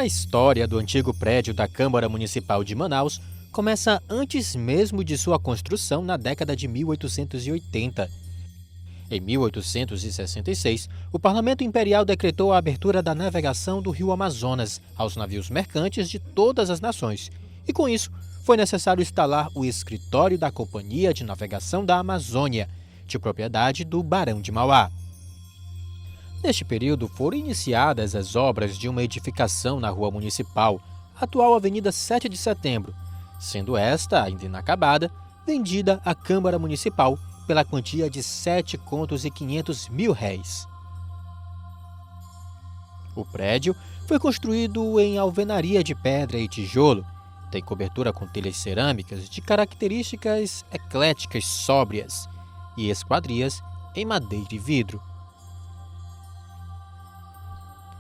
A história do antigo prédio da Câmara Municipal de Manaus começa antes mesmo de sua construção na década de 1880. Em 1866, o Parlamento Imperial decretou a abertura da navegação do rio Amazonas aos navios mercantes de todas as nações, e com isso foi necessário instalar o escritório da Companhia de Navegação da Amazônia, de propriedade do Barão de Mauá. Neste período foram iniciadas as obras de uma edificação na Rua Municipal, atual Avenida 7 de Setembro, sendo esta, ainda inacabada, vendida à Câmara Municipal pela quantia de R$ 7.500.000. O prédio foi construído em alvenaria de pedra e tijolo, tem cobertura com telhas cerâmicas de características ecléticas sóbrias e esquadrias em madeira e vidro.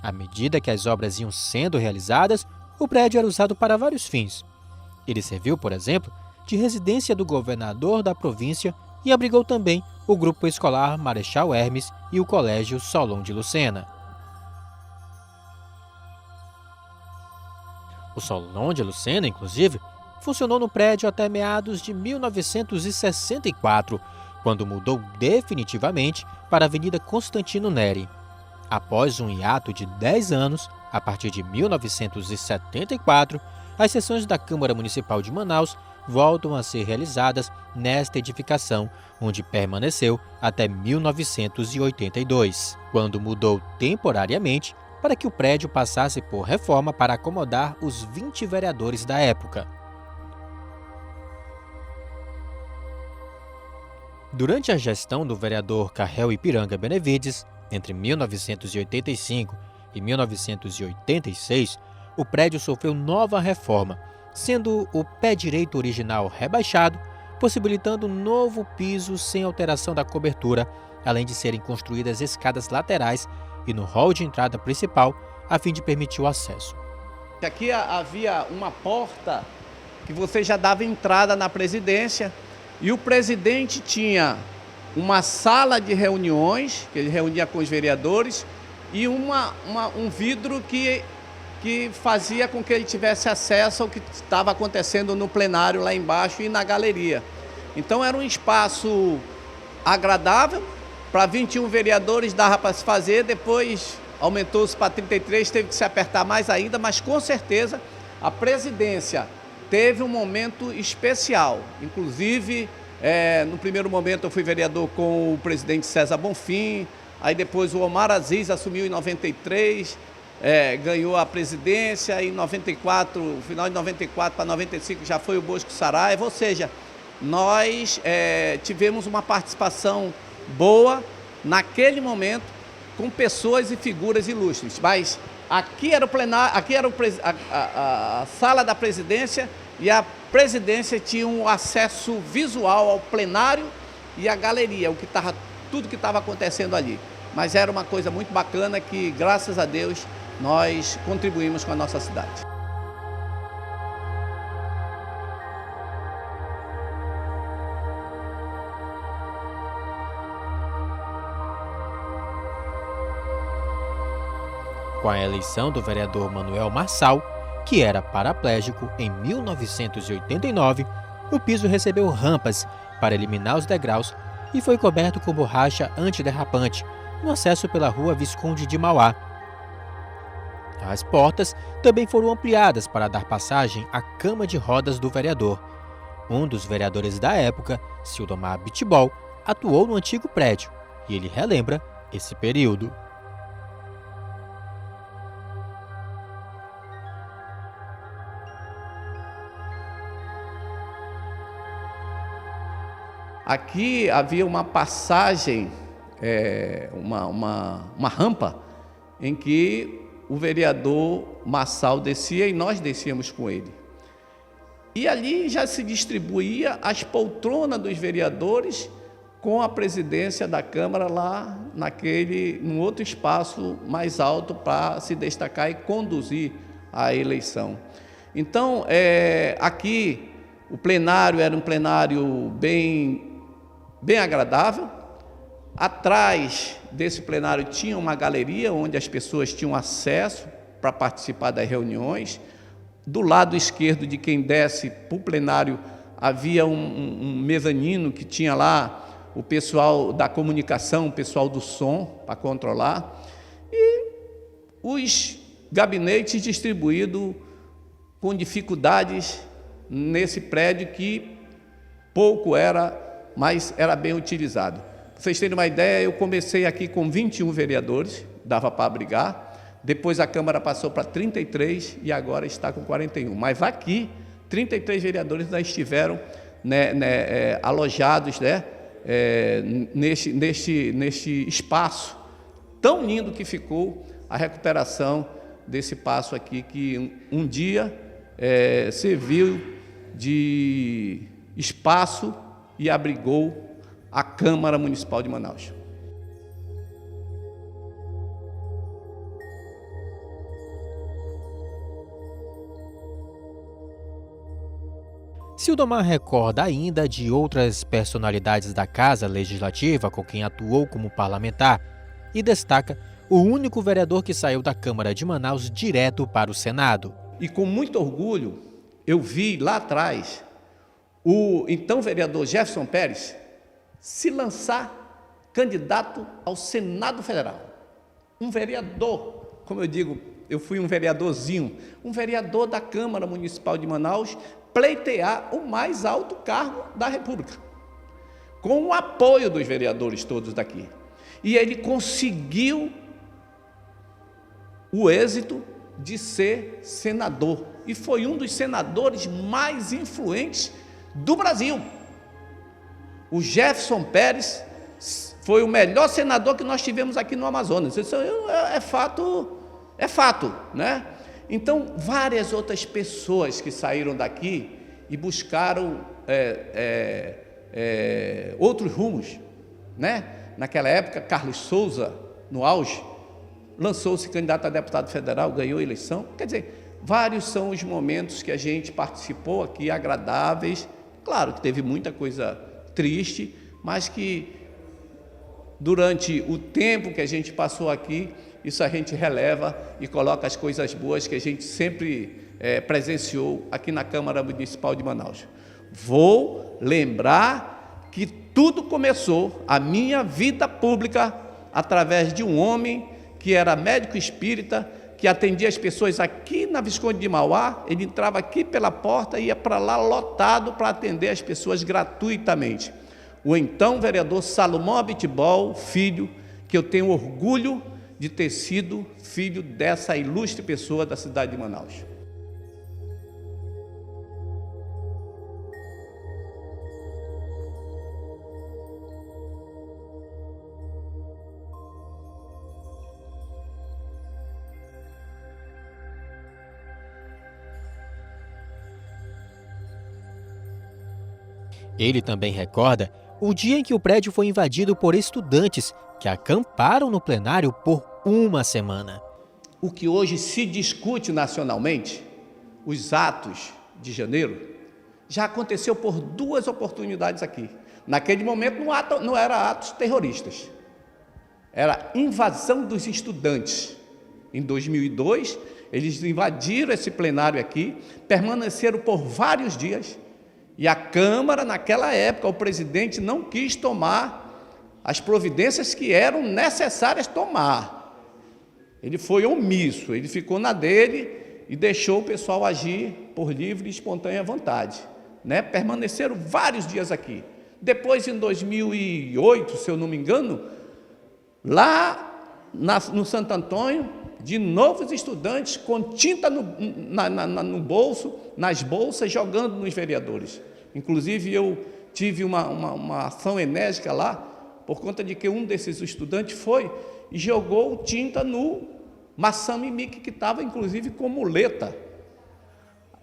À medida que as obras iam sendo realizadas, o prédio era usado para vários fins. Ele serviu, por exemplo, de residência do governador da província e abrigou também o grupo escolar Marechal Hermes e o Colégio Solon de Lucena. O Solon de Lucena, inclusive, funcionou no prédio até meados de 1964, quando mudou definitivamente para a Avenida Constantino Neri. Após um hiato de 10 anos, a partir de 1974, as sessões da Câmara Municipal de Manaus voltam a ser realizadas nesta edificação, onde permaneceu até 1982, quando mudou temporariamente para que o prédio passasse por reforma para acomodar os 20 vereadores da época. Durante a gestão do vereador Carrel Ipiranga Benevides, entre 1985 e 1986, o prédio sofreu nova reforma, sendo o pé direito original rebaixado, possibilitando um novo piso sem alteração da cobertura, além de serem construídas escadas laterais e no hall de entrada principal, a fim de permitir o acesso. Aqui havia uma porta que você já dava entrada na presidência, e o presidente tinha uma sala de reuniões, que ele reunia com os vereadores, e um vidro que fazia com que ele tivesse acesso ao que estava acontecendo no plenário lá embaixo e na galeria. Então era um espaço agradável, para 21 vereadores dava para se fazer, depois aumentou-se para 33, teve que se apertar mais ainda, mas com certeza a presidência teve um momento especial, inclusive no primeiro momento eu fui vereador com o presidente César Bonfim, aí depois o Omar Aziz assumiu em 93, ganhou a presidência, em 94, no final de 94 para 95 já foi o Bosco Saraiva, ou seja, nós tivemos uma participação boa naquele momento com pessoas e figuras ilustres, mas aqui era o plenário, aqui era a sala da presidência, e a presidência tinha um acesso visual ao plenário e à galeria, tudo que estava acontecendo ali. Mas era uma coisa muito bacana que, graças a Deus, nós contribuímos com a nossa cidade. Com a eleição do vereador Manuel Marçal, que era paraplégico, em 1989, o piso recebeu rampas para eliminar os degraus e foi coberto com borracha antiderrapante no acesso pela rua Visconde de Mauá. As portas também foram ampliadas para dar passagem à cama de rodas do vereador. Um dos vereadores da época, Sildomar Bitbol, atuou no antigo prédio e ele relembra esse período. Aqui havia uma passagem, uma rampa, em que o vereador Marçal descia e nós descíamos com ele. E ali já se distribuía as poltronas dos vereadores com a presidência da Câmara lá num outro espaço mais alto para se destacar e conduzir a eleição. Então, aqui o plenário era um plenário bem agradável. Atrás desse plenário tinha uma galeria onde as pessoas tinham acesso para participar das reuniões. Do lado esquerdo de quem desce para o plenário havia um mezanino que tinha lá o pessoal da comunicação, o pessoal do som para controlar, e os gabinetes distribuídos com dificuldades nesse prédio que pouco era, mas era bem utilizado. Para vocês terem uma ideia, eu comecei aqui com 21 vereadores, dava para abrigar. Depois a Câmara passou para 33 e agora está com 41. Mas aqui, 33 vereadores já estiveram alojados neste espaço tão lindo que ficou a recuperação desse passo aqui, que um dia serviu de espaço e abrigou a Câmara Municipal de Manaus. Sildomar recorda ainda de outras personalidades da Casa Legislativa com quem atuou como parlamentar e destaca o único vereador que saiu da Câmara de Manaus direto para o Senado. E com muito orgulho, eu vi lá atrás o então vereador Jefferson Pérez se lançar candidato ao Senado Federal. Um vereador, como eu digo, eu fui um vereadorzinho, um vereador da Câmara Municipal de Manaus, pleitear o mais alto cargo da República, com o apoio dos vereadores todos daqui. E ele conseguiu o êxito de ser senador, e foi um dos senadores mais influentes do Brasil. O Jefferson Pérez foi o melhor senador que nós tivemos aqui no Amazonas. Isso é fato, né? Então, várias outras pessoas que saíram daqui e buscaram outros rumos, né? Naquela época, Carlos Souza, no auge, lançou-se candidato a deputado federal, ganhou a eleição. Quer dizer, vários são os momentos que a gente participou aqui, agradáveis. Claro que teve muita coisa triste, mas que durante o tempo que a gente passou aqui, isso a gente releva e coloca as coisas boas que a gente sempre presenciou aqui na Câmara Municipal de Manaus. Vou lembrar que tudo começou, a minha vida pública, através de um homem que era médico espírita, que atendia as pessoas aqui na Visconde de Mauá. Ele entrava aqui pela porta e ia para lá lotado para atender as pessoas gratuitamente. O então vereador Salomão Abitbol, filho, que eu tenho orgulho de ter sido filho dessa ilustre pessoa da cidade de Manaus. Ele também recorda o dia em que o prédio foi invadido por estudantes que acamparam no plenário por uma semana. O que hoje se discute nacionalmente, os atos de janeiro, já aconteceu por duas oportunidades aqui. Naquele momento não era atos terroristas, era invasão dos estudantes. Em 2002, eles invadiram esse plenário aqui, permaneceram por vários dias, e a Câmara, naquela época, o presidente não quis tomar as providências que eram necessárias tomar. Ele foi omisso, ele ficou na dele e deixou o pessoal agir por livre e espontânea vontade, né? Permaneceram vários dias aqui. Depois, em 2008, se eu não me engano, lá no Santo Antônio, de novo os estudantes com tinta no bolso, nas bolsas, jogando nos vereadores. Inclusive, eu tive uma ação enérgica lá, por conta de que um desses estudantes foi e jogou tinta no Massami Mickey, que estava, inclusive, com muleta,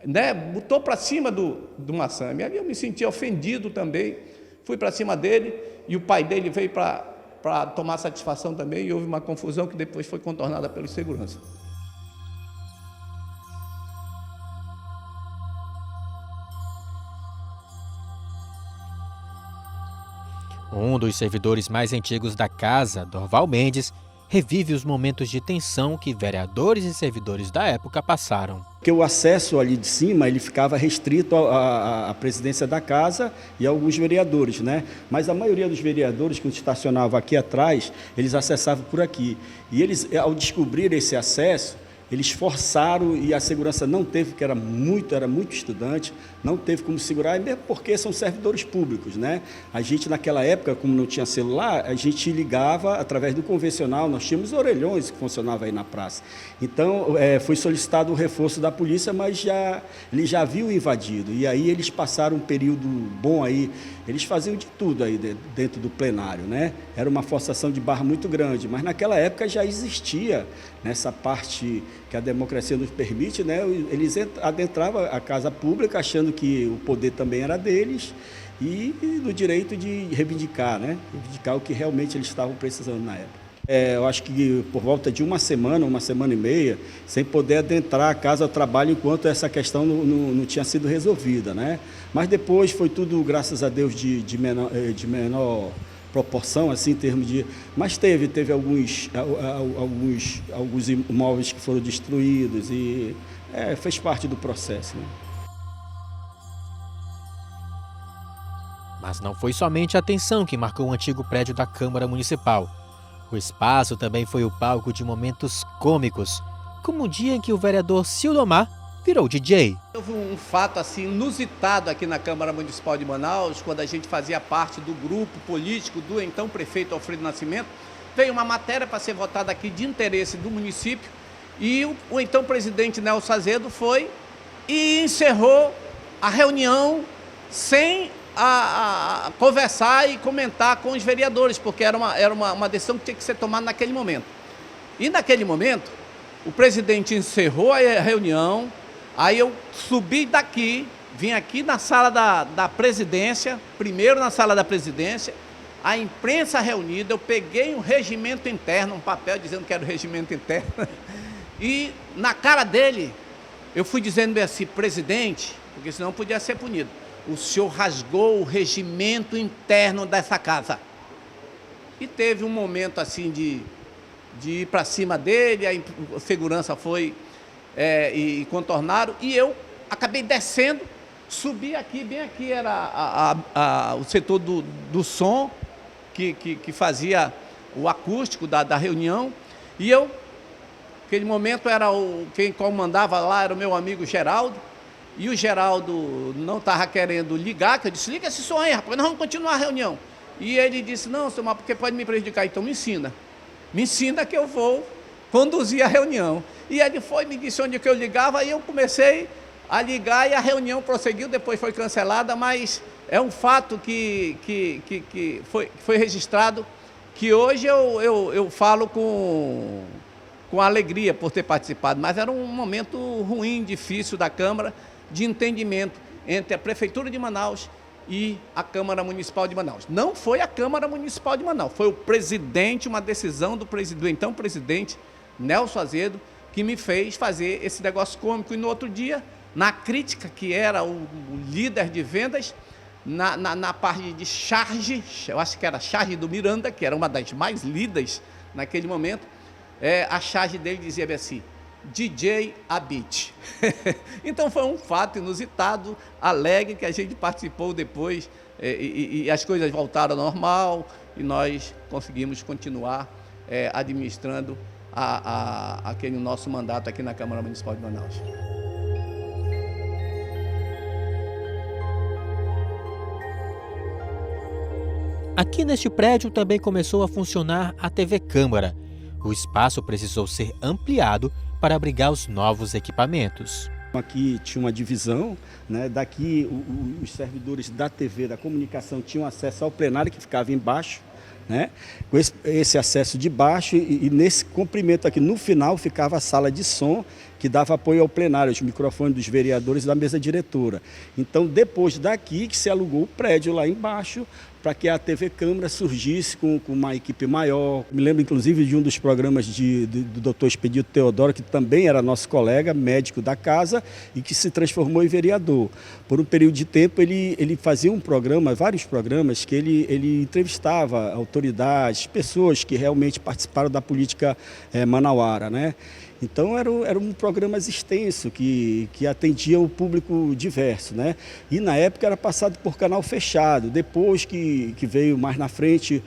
né? Botou para cima do Massami. Ali eu me senti ofendido também, fui para cima dele, e o pai dele veio para tomar satisfação também, e houve uma confusão que depois foi contornada pelos segurança. Um dos servidores mais antigos da casa, Dorval Mendes, revive os momentos de tensão que vereadores e servidores da época passaram. Porque o acesso ali de cima ele ficava restrito à presidência da casa e a alguns vereadores, né? Mas a maioria dos vereadores que estacionavam aqui atrás, eles acessavam por aqui. E eles, ao descobrir esse acesso, eles forçaram e a segurança não teve, porque era muito estudante, não teve como segurar, e mesmo porque são servidores públicos, né? A gente naquela época, como não tinha celular, a gente ligava através do convencional, nós tínhamos orelhões que funcionavam aí na praça. Então, foi solicitado o reforço da polícia, mas ele já viu invadido, e aí eles passaram um período bom aí, eles faziam de tudo aí dentro do plenário, né? Era uma forçação de barra muito grande, mas naquela época já existia nessa parte que a democracia nos permite, né? Eles adentravam a casa pública achando que o poder também era deles e no direito de reivindicar, né? Reivindicar o que realmente eles estavam precisando na época. Eu acho que por volta de uma semana e meia, sem poder adentrar a casa ao trabalho enquanto essa questão não tinha sido resolvida, né? Mas depois foi tudo, graças a Deus, de menor proporção, assim, em termos de... Mas teve alguns imóveis que foram destruídos e fez parte do processo, né? Mas não foi somente a tensão que marcou o antigo prédio da Câmara Municipal. O espaço também foi o palco de momentos cômicos, como o dia em que o vereador Sildomar virou DJ. Houve um fato assim inusitado aqui na Câmara Municipal de Manaus, quando a gente fazia parte do grupo político do então prefeito Alfredo Nascimento. Veio uma matéria para ser votada aqui de interesse do município e o então presidente Nelson Azevedo foi e encerrou a reunião sem conversar e comentar com os vereadores, porque era uma decisão que tinha que ser tomada naquele momento. E naquele momento, o presidente encerrou a reunião, aí eu subi daqui, vim aqui na sala da presidência, primeiro na sala da presidência, a imprensa reunida, eu peguei um regimento interno, um papel dizendo que era o regimento interno, e na cara dele, eu fui dizendo bem assim, presidente, porque senão podia ser punido, o senhor rasgou o regimento interno dessa casa. E teve um momento assim de ir para cima dele, a segurança foi e contornaram, e eu acabei descendo, subi aqui, bem aqui era o setor do som, que fazia o acústico da reunião, e eu, naquele momento, quem comandava lá era o meu amigo Geraldo, e o Geraldo não estava querendo ligar, que eu disse, liga esse som aí, rapaz, nós vamos continuar a reunião. E ele disse, não, senhor, porque pode me prejudicar, então me ensina que eu vou conduzir a reunião. E ele foi, me disse onde que eu ligava, e eu comecei a ligar e a reunião prosseguiu, depois foi cancelada, mas é um fato que foi registrado, que hoje eu falo com alegria por ter participado, mas era um momento ruim, difícil da Câmara, de entendimento entre a Prefeitura de Manaus e a Câmara Municipal de Manaus. Não foi a Câmara Municipal de Manaus, foi o presidente, uma decisão do então presidente Nelson Azevedo, que me fez fazer esse negócio cômico. E no outro dia, na crítica, que era o líder de vendas, na parte de charge, eu acho que era a charge do Miranda, que era uma das mais lidas naquele momento, a charge dele dizia assim, DJ Abit. Então foi um fato inusitado, alegre, que a gente participou depois e as coisas voltaram ao normal e nós conseguimos continuar administrando aquele nosso mandato aqui na Câmara Municipal de Manaus. Aqui neste prédio também começou a funcionar a TV Câmara. O espaço precisou ser ampliado para abrigar os novos equipamentos. Aqui tinha uma divisão, né? Daqui os servidores da TV, da comunicação, tinham acesso ao plenário que ficava embaixo, né? Com esse acesso de baixo e nesse comprimento aqui no final ficava a sala de som, que dava apoio ao plenário, os microfones dos vereadores da mesa diretora. Então, depois daqui que se alugou o prédio lá embaixo, para que a TV Câmara surgisse com uma equipe maior. Me lembro, inclusive, de um dos programas do Dr. Expedito Teodoro, que também era nosso colega, médico da casa, e que se transformou em vereador. Por um período de tempo, ele fazia um programa, vários programas, que ele entrevistava autoridades, pessoas que realmente participaram da política manauara, né? Então era um programa extenso que atendia o público diverso, né? E na época era passado por canal fechado. Depois que veio mais na frente,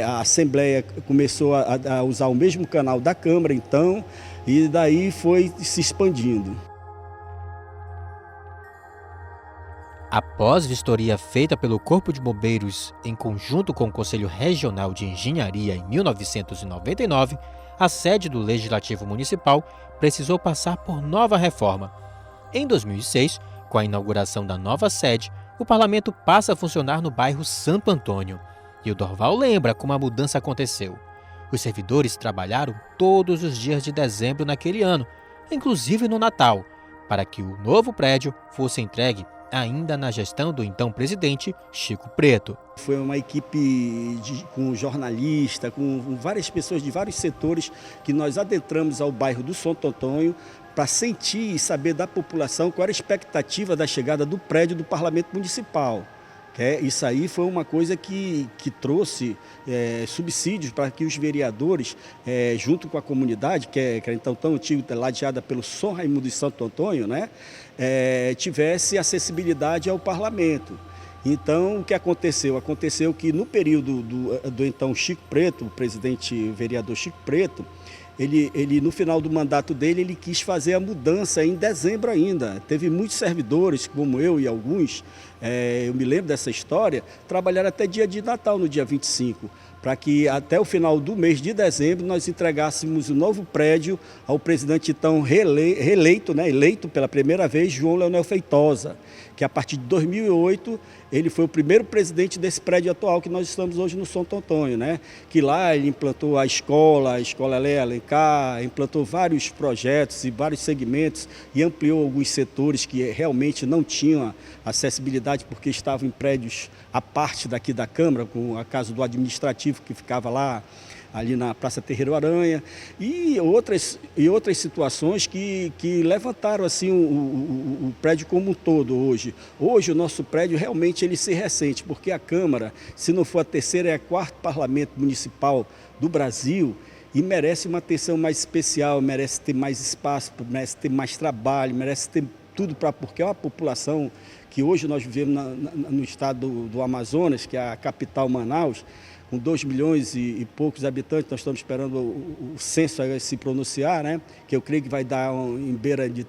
a Assembleia começou a usar o mesmo canal da Câmara, então, e daí foi se expandindo. Após vistoria feita pelo Corpo de Bombeiros em conjunto com o Conselho Regional de Engenharia em 1999, a sede do Legislativo Municipal precisou passar por nova reforma. Em 2006, com a inauguração da nova sede, o parlamento passa a funcionar no bairro Santo Antônio. E o Dorval lembra como a mudança aconteceu. Os servidores trabalharam todos os dias de dezembro naquele ano, inclusive no Natal, para que o novo prédio fosse entregue ainda na gestão do então presidente Chico Preto. Foi uma equipe com jornalista, com várias pessoas de vários setores que nós adentramos ao bairro do Santo Antônio para sentir e saber da população qual era a expectativa da chegada do prédio do Parlamento Municipal. Isso aí foi uma coisa que trouxe subsídios para que os vereadores, junto com a comunidade, que era então tão antigo, ladeada pelo São Raimundo de Santo Antônio, né, tivesse acessibilidade ao parlamento. Então, o que aconteceu? Aconteceu que no período do então Chico Preto, o vereador Chico Preto, ele, no final do mandato dele, ele quis fazer a mudança em dezembro ainda. Teve muitos servidores, como eu e alguns, eu me lembro dessa história, trabalharam até dia de Natal, no dia 25, para que até o final do mês de dezembro nós entregássemos o novo prédio ao presidente então reeleito, né, eleito pela primeira vez, João Leonel Feitosa, que a partir de 2008 ele foi o primeiro presidente desse prédio atual que nós estamos hoje no Santo Antônio, né? Que lá ele implantou a escola Léa Alencar, implantou vários projetos e vários segmentos e ampliou alguns setores que realmente não tinham acessibilidade porque estavam em prédios à parte daqui da Câmara, com a casa do administrativo que ficava lá, ali na Praça Terreiro Aranha, e outras situações que levantaram assim, o prédio como um todo hoje. Hoje o nosso prédio realmente ele se ressente, porque a Câmara, se não for a terceira, é a quarto parlamento municipal do Brasil, e merece uma atenção mais especial, merece ter mais espaço, merece ter mais trabalho, merece ter tudo porque é uma população que hoje nós vivemos no estado do Amazonas, que é a capital Manaus, com 2 milhões e poucos habitantes. Nós estamos esperando o censo a se pronunciar, né? Que eu creio que vai dar em beira de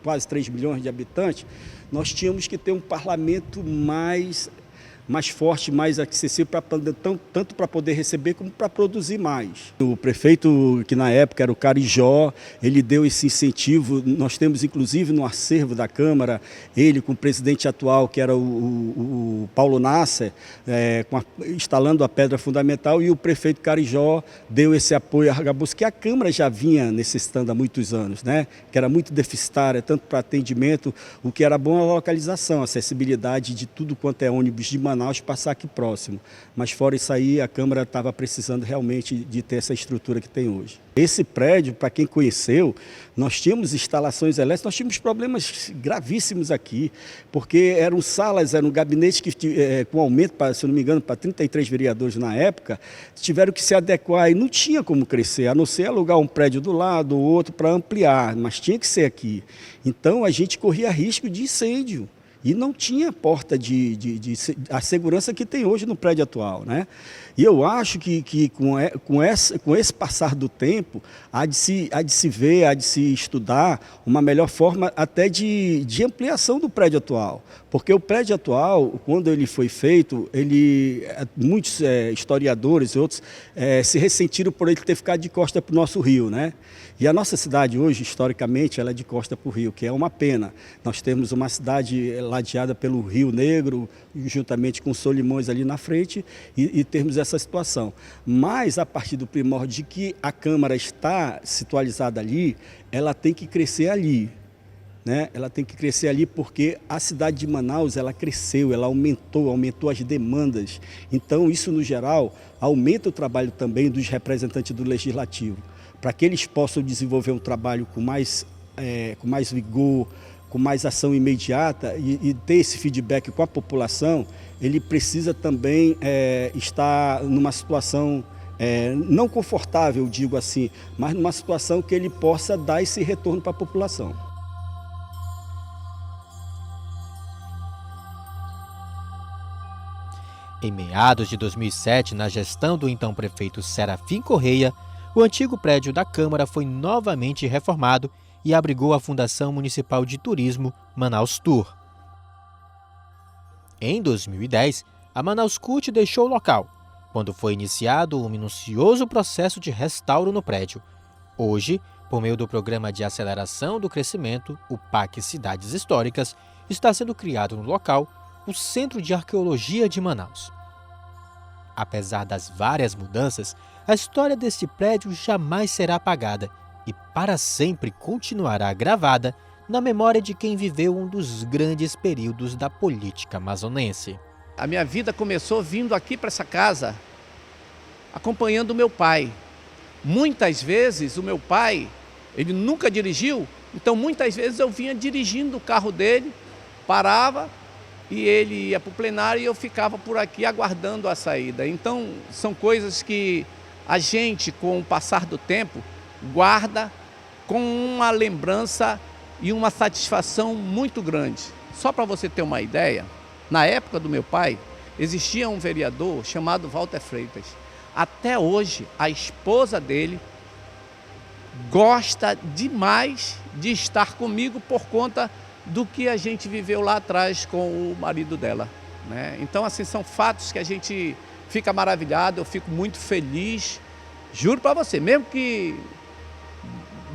quase 3 milhões de habitantes. Nós tínhamos que ter um parlamento mais forte, mais acessível, tanto para poder receber como para produzir mais. O prefeito, que na época era o Carijó, ele deu esse incentivo. Nós temos inclusive no acervo da Câmara, ele com o presidente atual, que era o Paulo Nasser, instalando a pedra fundamental, e o prefeito Carijó deu esse apoio a arcabouço, que a Câmara já vinha necessitando há muitos anos, né? Que era muito deficitária, tanto para atendimento, o que era bom é a localização, a acessibilidade de tudo quanto é ônibus de Manaus passar aqui próximo. Mas fora isso aí, a Câmara estava precisando realmente de ter essa estrutura que tem hoje. Esse prédio, para quem conheceu, nós tínhamos instalações elétricas, nós tínhamos problemas gravíssimos aqui, porque eram salas, eram gabinetes que, com aumento, se eu não me engano, para 33 vereadores na época, tiveram que se adequar e não tinha como crescer, a não ser alugar um prédio do lado ou outro para ampliar, mas tinha que ser aqui. Então a gente corria risco de incêndio. E não tinha porta a segurança que tem hoje no prédio atual, né? E eu acho que com esse passar do tempo, há de se ver, há de se estudar uma melhor forma até de ampliação do prédio atual. Porque o prédio atual, quando ele foi feito, muitos historiadores e outros se ressentiram por ele ter ficado de costa para o nosso rio, né? E a nossa cidade hoje, historicamente, ela é de costa para o rio, que é uma pena. Nós temos uma cidade ladeada pelo Rio Negro, juntamente com Solimões ali na frente, e termos essa situação. Mas, a partir do primórdio de que a Câmara está situalizada ali, ela tem que crescer ali. Né? Ela tem que crescer ali porque a cidade de Manaus, ela cresceu, ela aumentou as demandas. Então, isso, no geral, aumenta o trabalho também dos representantes do Legislativo, para que eles possam desenvolver um trabalho com mais vigor, com mais ação imediata e ter esse feedback com a população. Ele precisa também estar numa situação não confortável, digo assim, mas numa situação que ele possa dar esse retorno para a população. Em meados de 2007, na gestão do então prefeito Serafim Correia, o antigo prédio da Câmara foi novamente reformado e abrigou a Fundação Municipal de Turismo Manaus Tour. Em 2010, a Manaus Cult deixou o local, quando foi iniciado um minucioso processo de restauro no prédio. Hoje, por meio do Programa de Aceleração do Crescimento, o PAC Cidades Históricas, está sendo criado no local o Centro de Arqueologia de Manaus. Apesar das várias mudanças, a história deste prédio jamais será apagada e para sempre continuará gravada na memória de quem viveu um dos grandes períodos da política amazonense. A minha vida começou vindo aqui para essa casa, acompanhando o meu pai. Muitas vezes o meu pai, ele nunca dirigiu, então muitas vezes eu vinha dirigindo o carro dele, parava, e ele ia para o plenário e eu ficava por aqui aguardando a saída. Então, são coisas que a gente, com o passar do tempo, guarda com uma lembrança e uma satisfação muito grande. Só para você ter uma ideia, na época do meu pai, existia um vereador chamado Walter Freitas. Até hoje, a esposa dele gosta demais de estar comigo por conta do que a gente viveu lá atrás com o marido dela, né? Então, assim, são fatos que a gente fica maravilhado, eu fico muito feliz. Juro para você, mesmo que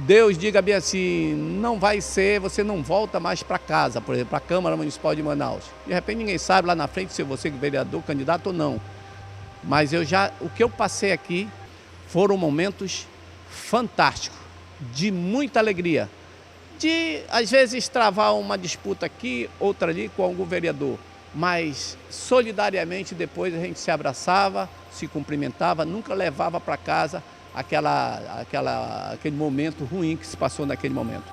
Deus diga bem assim, não vai ser, você não volta mais para casa, por exemplo, para a Câmara Municipal de Manaus. De repente ninguém sabe lá na frente se você é vereador, candidato ou não. Mas o que eu passei aqui foram momentos fantásticos, de muita alegria. De, às vezes, travar uma disputa aqui, outra ali com algum vereador, mas solidariamente depois a gente se abraçava, se cumprimentava, nunca levava para casa aquele momento ruim que se passou naquele momento.